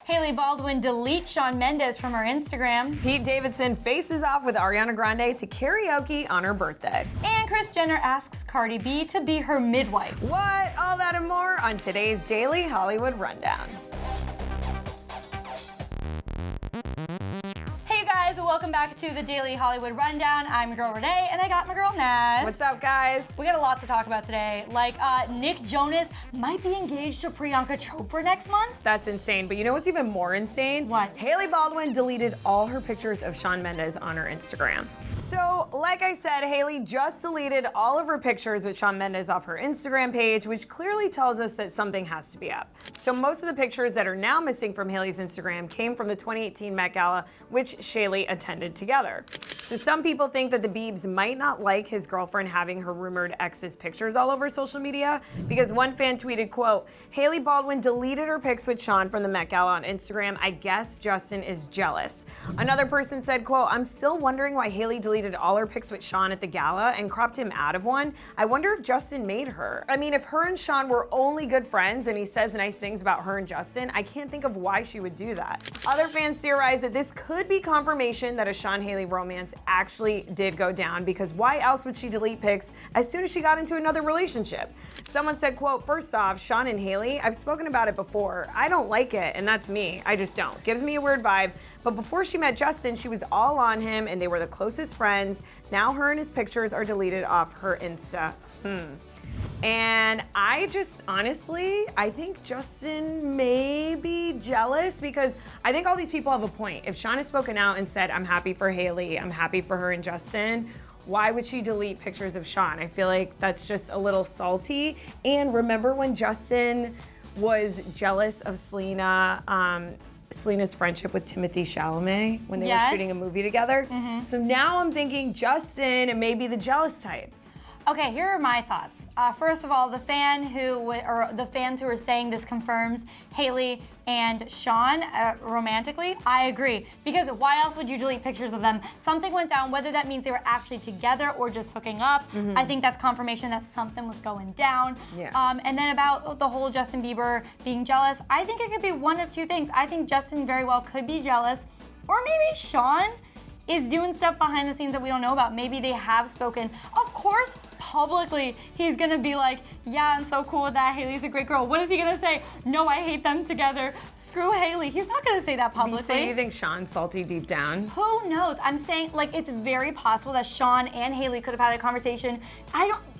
Hailey Baldwin deletes Shawn Mendes from her Instagram. Pete Davidson faces off with Ariana Grande to karaoke on her birthday. And Kris Jenner asks Cardi B to be her midwife. What? All that and more on today's Daily Hollywood Rundown. Hey guys, welcome back to the Daily Hollywood Rundown. I'm your girl Renee, and I got my girl Naz. What's up, guys? We got a lot to talk about today. Like, Nick Jonas might be engaged to Priyanka Chopra next month. That's insane, but you know what's even more insane? What? Hailey Baldwin deleted all her pictures of Shawn Mendes on her Instagram. So, like I said, Hailey just deleted all of her pictures with Shawn Mendes off her Instagram page, which clearly tells us that something has to be up. So most of the pictures that are now missing from Hailey's Instagram came from the 2018 Met Gala, which Shailey attended together. So some people think that the Biebs might not like his girlfriend having her rumored ex's pictures all over social media, because one fan tweeted, quote, Hailey Baldwin deleted her pics with Shawn from the Met Gala on Instagram. I guess Justin is jealous. Another person said, quote, I'm still wondering why Hailey deleted all her pics with Shawn at the gala and cropped him out of one. I wonder if Justin made her. I mean, if her and Shawn were only good friends and he says nice things about her and Justin, I can't think of why she would do that. Other fans theorize that this could be confirmation that a Shawn-Hailey romance actually did go down, because why else would she delete pics as soon as she got into another relationship? Someone said, quote, first off, Shawn and Hailey, I've spoken about it before. I don't like it, and that's me. I just don't. Gives me a weird vibe. But before she met Justin, she was all on him and they were the closest friends. Now her and his pictures are deleted off her Insta. And I just, honestly, I think Justin may be jealous, because I think all these people have a point. If Shawn has spoken out and said, I'm happy for Hailey, I'm happy for her and Justin, why would she delete pictures of Shawn? I feel like that's just a little salty. And remember when Justin was jealous of Selena's friendship with Timothée Chalamet when they were shooting a movie together? So now I'm thinking Justin may be the jealous type. Okay, here are my thoughts. First of all, the fans who are saying this confirms Hailey and Shawn romantically, I agree. Because why else would you delete pictures of them? Something went down, whether that means they were actually together or just hooking up. I think that's confirmation that something was going down. And then about the whole Justin Bieber being jealous, I think it could be one of two things. I think Justin very well could be jealous, or maybe Shawn is doing stuff behind the scenes that we don't know about. Maybe they have spoken. Of course, publicly, he's gonna be like, yeah, I'm so cool with that. Hailey's a great girl. What is he gonna say? No, I hate them together. Screw Hailey. He's not gonna say that publicly. So you think Shawn's salty deep down? Who knows? I'm saying, like, it's very possible that Shawn and Hailey could have had a conversation.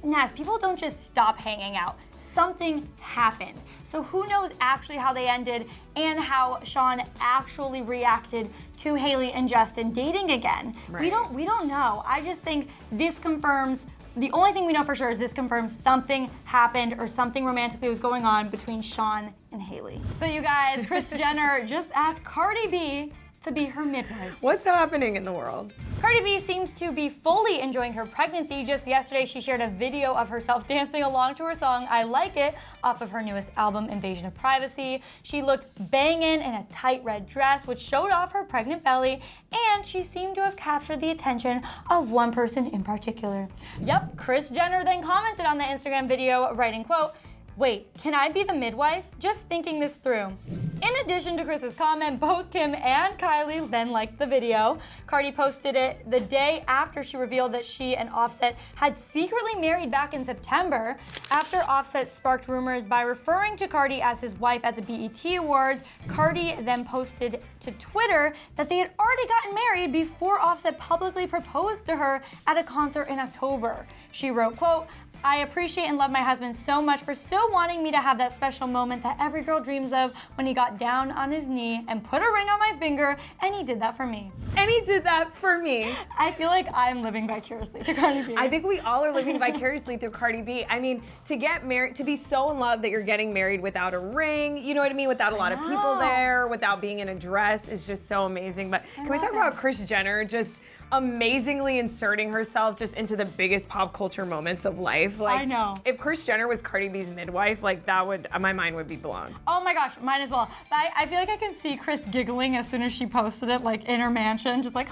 Naz, people don't just stop hanging out. Something happened. So who knows actually how they ended and how Shawn actually reacted to Hailey and Justin dating again. Right. We don't know. I just think this confirms, the only thing we know for sure is this confirms something happened or something romantically was going on between Shawn and Hailey. So you guys, Kris Jenner just asked Cardi B to be her midwife. What's happening in the world? Cardi B seems to be fully enjoying her pregnancy. Just yesterday, she shared a video of herself dancing along to her song, I Like It, off of her newest album, Invasion of Privacy. She looked banging in a tight red dress, which showed off her pregnant belly, and she seemed to have captured the attention of one person in particular. Yep, Kris Jenner then commented on the Instagram video, writing, quote, wait, can I be the midwife? Just thinking this through. In addition to Kris's comment, both Kim and Kylie then liked the video. Cardi posted it the day after she revealed that she and Offset had secretly married back in September. After Offset sparked rumors by referring to Cardi as his wife at the BET Awards, Cardi then posted to Twitter that they had already gotten married before Offset publicly proposed to her at a concert in October. She wrote, quote, I appreciate and love my husband so much for still wanting me to have that special moment that every girl dreams of when he got down on his knee and put a ring on my finger, and he did that for me. And he did that for me. I feel like I'm living vicariously through Cardi B. I think we all are living vicariously through Cardi B. I mean, to get married, to be so in love that you're getting married without a ring, you know what I mean? Without a lot of people there, without being in a dress is just so amazing. But can we talk about Kris Jenner just amazingly inserting herself just into the biggest pop culture moments of life? midwife. Like, I know. If Kris Jenner was Cardi B's midwife, like my mind would be blown. Oh my gosh, mine as well. But I feel like I can see Kris giggling as soon as she posted it, like in her mansion, just like,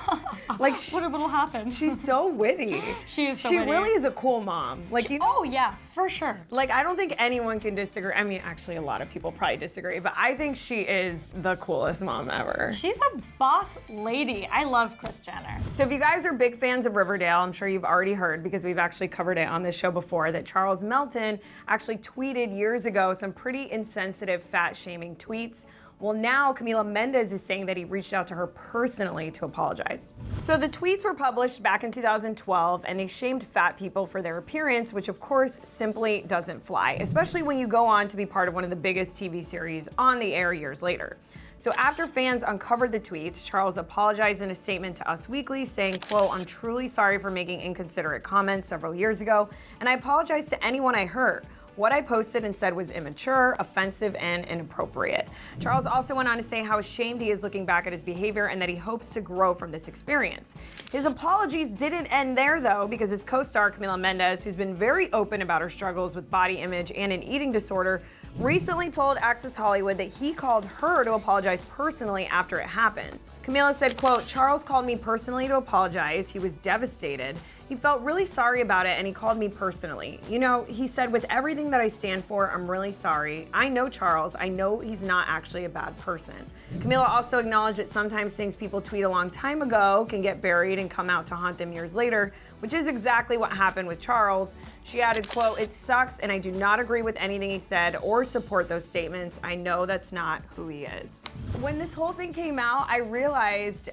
like what'll happen? She's so witty. She is so She witty. really is a cool mom. Like, you know, oh yeah, for sure. like, I don't think anyone can disagree. I mean, actually, a lot of people probably disagree, but I think she is the coolest mom ever. She's a boss lady. I love Kris Jenner. So if you guys are big fans of Riverdale, I'm sure you've already heard, because we've actually covered it on this show before, that Charles Melton actually tweeted years ago some pretty insensitive fat-shaming tweets. Well, now Camila Mendes is saying that he reached out to her personally to apologize. So the tweets were published back in 2012, and they shamed fat people for their appearance, which of course simply doesn't fly, especially when you go on to be part of one of the biggest TV series on the air years later. So after fans uncovered the tweets, Charles apologized in a statement to Us Weekly saying, quote, "I'm truly sorry for making inconsiderate comments several years ago, and I apologize to anyone I hurt. What I posted and said was immature, offensive, and inappropriate." Charles also went on to say how ashamed he is looking back at his behavior and that he hopes to grow from this experience. His apologies didn't end there, though, because his co-star Camila Mendes, who's been very open about her struggles with body image and an eating disorder, recently told Access Hollywood that he called her to apologize personally after it happened. Camila said, quote, "Charles called me personally to apologize. He was devastated. He felt really sorry about it, and he called me personally. You know, he said, with everything that I stand for, I'm really sorry. I know Charles. I know he's not actually a bad person." Camila also acknowledged that sometimes things people tweet a long time ago can get buried and come out to haunt them years later, which is exactly what happened with Charles. She added, quote, "It sucks, and I do not agree with anything he said or support those statements. I know that's not who he is." When this whole thing came out, I realized,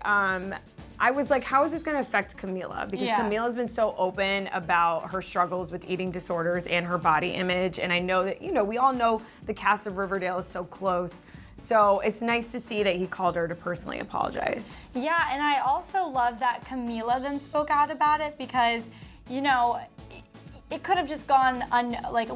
I was like, how is this going to affect Camila? Because Camila's been so open about her struggles with eating disorders and her body image. And I know that, you know, we all know the cast of Riverdale is so close. So it's nice to see that he called her to personally apologize. Yeah, and I also love that Camila then spoke out about it because, you know, it could have just gone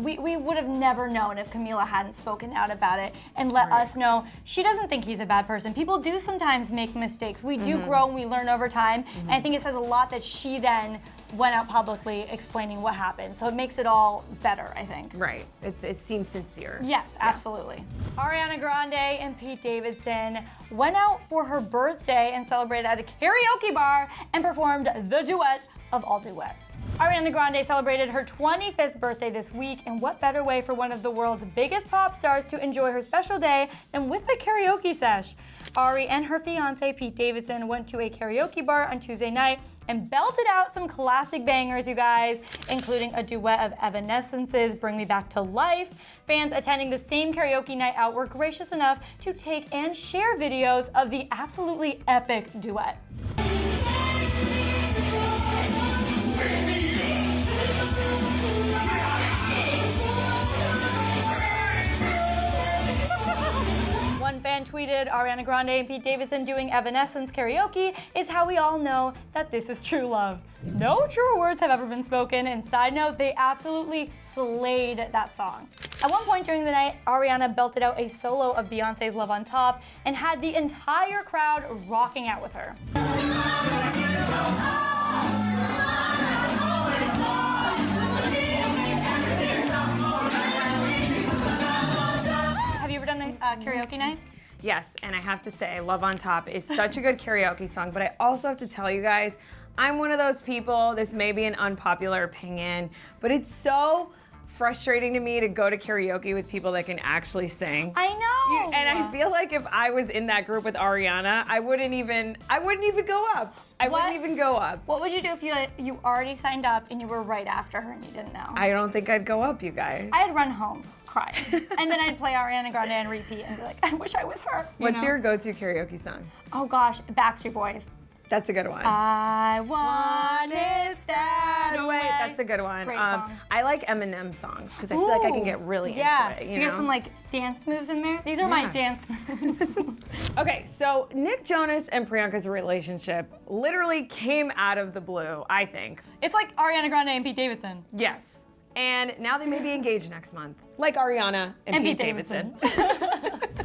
we would have never known if Camila hadn't spoken out about it and let us know she doesn't think he's a bad person. People do sometimes make mistakes. We do grow and we learn over time. And I think it says a lot that she then went out publicly explaining what happened. So it makes it all better, I think. Right. It seems sincere. Yes, absolutely. Ariana Grande and Pete Davidson went out for her birthday and celebrated at a karaoke bar and performed the duet of all duets. Ariana Grande celebrated her 25th birthday this week, and what better way for one of the world's biggest pop stars to enjoy her special day than with a karaoke sesh. Ari and her fiance Pete Davidson went to a karaoke bar on Tuesday night and belted out some classic bangers, you guys, including a duet of Evanescence's Bring Me Back to Life. Fans attending the same karaoke night out were gracious enough to take and share videos of the absolutely epic duet. One fan tweeted, "Ariana Grande and Pete Davidson doing Evanescence karaoke is how we all know that this is true love." No truer words have ever been spoken, and side note, they absolutely slayed that song. At one point during the night, Ariana belted out a solo of Beyonce's Love on Top and had the entire crowd rocking out with her. Have you ever done a karaoke night? Yes, and I have to say, Love on Top is such a good karaoke song, but I also have to tell you guys, I'm one of those people, this may be an unpopular opinion, but it's so frustrating to me to go to karaoke with people that can actually sing. I know. And I feel like if I was in that group with Ariana, I wouldn't even go up. I wouldn't even go up. What would you do if you already signed up and you were right after her and you didn't know? I don't think I'd go up, you guys. I'd run home crying. And then I'd play Ariana Grande and repeat and be like, I wish I was her. What's your go-to karaoke song? Oh gosh, Backstreet Boys. That's a good one. I want it that way. That's a good one. Great song. I like Eminem songs because I feel like I can get really into it. You get some like dance moves in there. These are my dance moves. Okay, so Nick Jonas and Priyanka's relationship literally came out of the blue, I think. It's like Ariana Grande and Pete Davidson. Yes. And now they may be engaged next month, like Ariana and Pete Davidson.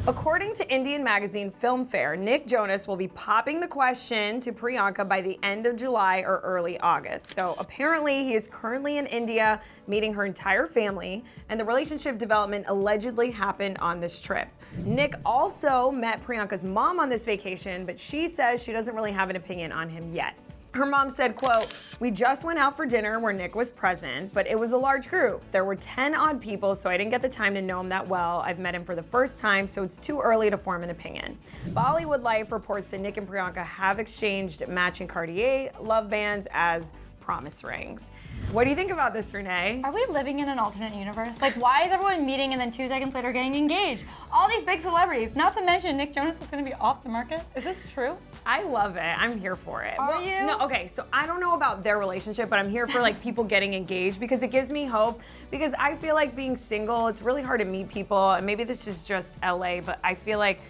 According to Indian magazine Filmfare, Nick Jonas will be popping the question to Priyanka by the end of July or early August. So apparently he is currently in India meeting her entire family, and the relationship development allegedly happened on this trip. Nick also met Priyanka's mom on this vacation, but she says she doesn't really have an opinion on him yet. Her mom said, quote, "We just went out for dinner where Nick was present, but it was a large group. There were 10 odd people, so I didn't get the time to know him that well. I've met him for the first time, so it's too early to form an opinion." Bollywood Life reports that Nick and Priyanka have exchanged matching Cartier love bands as promise rings. What do you think about this, Renee? Are we living in an alternate universe? Like, why is everyone meeting and then 2 seconds later getting engaged? All these big celebrities, not to mention Nick Jonas is gonna be off the market. Is this true? I love it. I'm here for it. Are you? No, okay, so I don't know about their relationship, but I'm here for like people getting engaged because it gives me hope. Because I feel like being single, it's really hard to meet people, and maybe this is just LA, but I feel like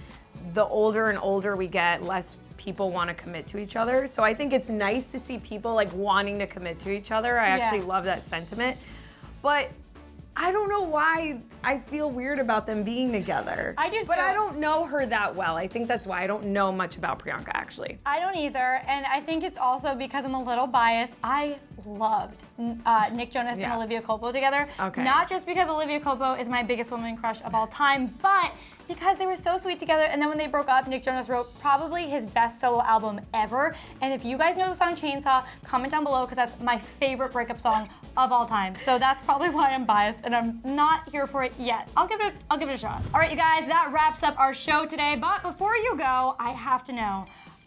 the older and older we get, less people want to commit to each other. So I think it's nice to see people like wanting to commit to each other. I actually love that sentiment. But I don't know why I feel weird about them being together. But I don't know her that well. I think that's why I don't know much about Priyanka, actually. I don't either, and I think it's also because I'm a little biased. I loved Nick Jonas and Olivia Colpo together. Okay. Not just because Olivia Colpo is my biggest woman crush of all time, but because they were so sweet together, and then when they broke up, Nick Jonas wrote probably his best solo album ever. And if you guys know the song Chainsaw, comment down below, because that's my favorite breakup song of all time. So that's probably why I'm biased, and I'm not here for it yet. I'll give it a shot. All right, you guys, that wraps up our show today. But before you go, I have to know,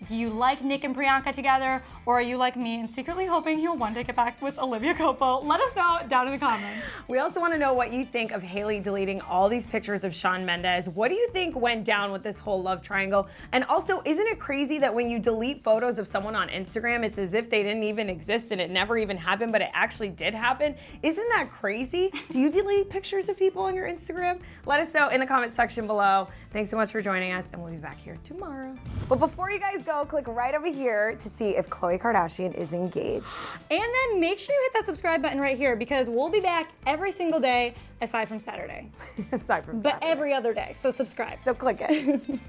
do you like Nick and Priyanka together, or are you like me and secretly hoping he'll one day get back with Olivia Colpo? Let us know down in the comments. We also want to know what you think of Hailey deleting all these pictures of Shawn Mendes. What do you think went down with this whole love triangle? And also, isn't it crazy that when you delete photos of someone on Instagram, it's as if they didn't even exist and it never even happened, but it actually did happen? Isn't that crazy? Do you delete pictures of people on your Instagram? Let us know in the comment section below. Thanks so much for joining us, and we'll be back here tomorrow. But before you guys go, click right over here to see if Khloe Kardashian is engaged. And then make sure you hit that subscribe button right here, because we'll be back every single day aside from Saturday. Aside from But Saturday. every other day, so subscribe. So click it.